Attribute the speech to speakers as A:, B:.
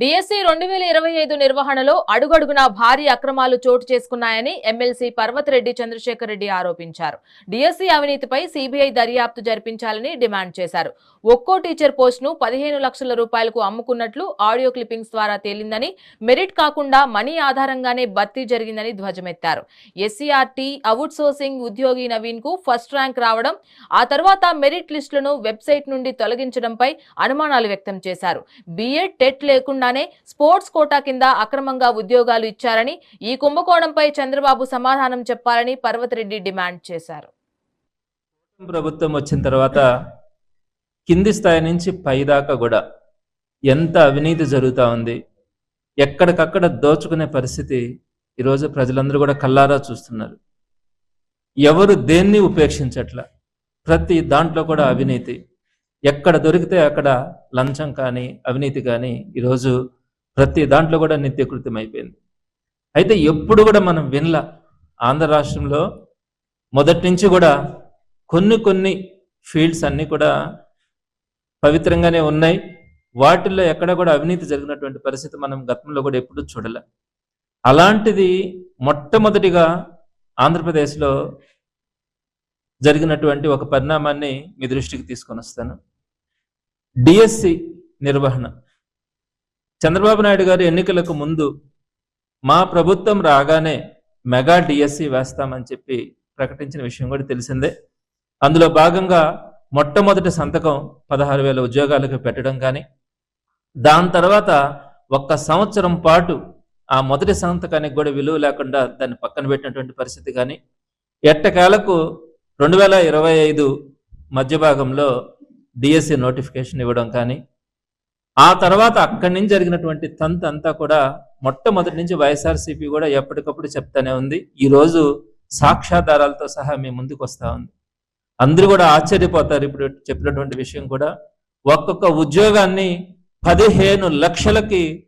A: DSC 2025 నిర్వహణలో అడుగడుగునా భారీ అక్రమాలు చోటు చేసుకున్నాయని ఎమ్మెల్సీ పర్వతరెడ్డి చంద్రశేఖర్ రెడ్డి ఆరోపించారు. డిఎస్సి అవినీతిపై సిబిఐ దర్యాప్తు జరిపించాలని డిమాండ్ చేశారు. ఒక్కో టీచర్ పోస్టును 15 లక్షల రూపాయలకు అమ్ముకున్నట్లు ఆడియో క్లిప్పింగ్స్ ద్వారా తేలిందని, మెరిట్ కాకుండా మనీ ఆధారంగానే భర్తీ జరిగిందని ధ్వజమెత్తారు. ఎస్సీఆర్టీ అవుట్ సోర్సింగ్ ఉద్యోగి నవీన్ కు ఫస్ట్ ర్యాంక్ రావడం, ఆ తర్వాత మెరిట్ లిస్టులను వెబ్సైట్ నుండి తొలగించడంపై అనుమానాలు వ్యక్తం చేశారు. బిఎడ్ టెట్ లేకుండానే స్పోర్ట్స్ కోటా కింద అక్రమంగా ఉద్యోగాలు ఇచ్చారని, ఈ కుంభకోణంపై చంద్రబాబు సమాధానం చెప్పాలని పర్వతరెడ్డి డిమాండ్ చేశారు.
B: ప్రభుత్వం వచ్చిన తర్వాత కింది స్థాయి నుంచి పైదాకా కూడా ఎంత అవినీతి జరుగుతూ ఉంది, ఎక్కడికక్కడ దోచుకునే పరిస్థితి ఈరోజు ప్రజలందరూ కూడా కల్లారా చూస్తున్నారు. ఎవరు దేన్ని ఉపేక్షించట్ల, ప్రతి దాంట్లో కూడా అవినీతి. ఎక్కడ దొరికితే అక్కడ లంచం కానీ అవినీతి కానీ ఈరోజు ప్రతి దాంట్లో కూడా నిత్యకృత్యం అయిపోయింది. అయితే ఎప్పుడు కూడా మనం వినలా, ఆంధ్ర రాష్ట్రంలో మొదటి నుంచి కూడా కొన్ని ఫీల్డ్స్ అన్నీ కూడా పవిత్రంగానే ఉన్నాయి. వాటిల్లో ఎక్కడ కూడా అవినీతి జరిగినటువంటి పరిస్థితి మనం గతంలో కూడా ఎప్పుడూ చూడలే. అలాంటిది మొట్టమొదటిగా ఆంధ్రప్రదేశ్లో జరిగినటువంటి ఒక పరిణామాన్ని మీ దృష్టికి తీసుకొని వస్తాను. డిఎస్సి నిర్వహణ. చంద్రబాబు నాయుడు గారు ఎన్నికలకు ముందు మా ప్రభుత్వం రాగానే మెగా డిఎస్సి వేస్తామని చెప్పి ప్రకటించిన విషయం కూడా తెలిసిందే. అందులో భాగంగా మొట్టమొదటి సంతకం 16,000 ఉద్యోగాలకు పెట్టడం కానీ, దాని తర్వాత 1 సంవత్సరం పాటు ఆ మొదటి సంతకానికి కూడా విలువ లేకుండా దాన్ని పక్కన పెట్టినటువంటి పరిస్థితి కానీ, ఎట్టకేలకు 2025 మధ్య భాగంలో డిఎస్సి నోటిఫికేషన్ ఇవ్వడం కానీ, ఆ తర్వాత అక్కడి నుంచి జరిగినటువంటి తంతు అంతా కూడా మొట్టమొదటి నుంచి వైఎస్ఆర్సీపీ కూడా ఎప్పటికప్పుడు చెప్తానే ఉంది. ఈరోజు సాక్ష్యాధారాలతో సహా మీ ముందుకు వస్తూ ఉంది. అందరూ కూడా ఆశ్చర్యపోతారు ఇప్పుడు చెప్పినటువంటి విషయం కూడా. ఒక్కొక్క ఉద్యోగాన్ని 15 లక్షలకి